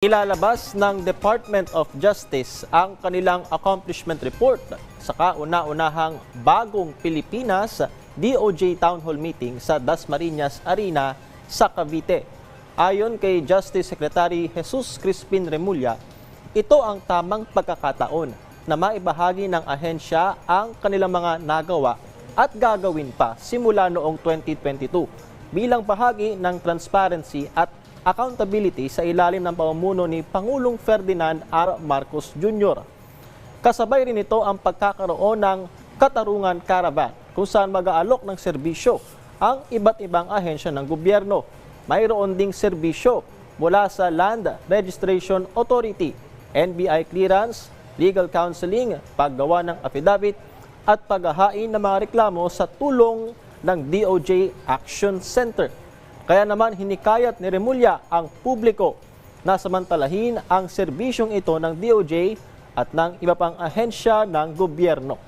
Ilalabas ng Department of Justice ang kanilang accomplishment report sa kauna-unahang Bagong Pilipinas DOJ Town Hall Meeting sa Dasmariñas Arena sa Cavite. Ayon kay Justice Secretary Jesus Crispin Remulla, ito ang tamang pagkakataon na maibahagi ng ahensya ang kanilang mga nagawa at gagawin pa simula noong 2022 bilang bahagi ng transparency at accountability sa ilalim ng pamumuno ni Pangulong Ferdinand R. Marcos Jr. Kasabay rin ito ang pagkakaroon ng Katarungan Caravan kung saan mag-aalok ng serbisyo ang iba't ibang ahensya ng gobyerno. Mayroon ding serbisyo mula sa Land Registration Authority, NBI clearance, legal counseling, paggawa ng affidavit at paghahain ng mga reklamo sa tulong ng DOJ Action Center. Kaya naman hinikayat ni Remulla ang publiko na samantalahin ang serbisyong ito ng DOJ at ng iba pang ahensya ng gobyerno.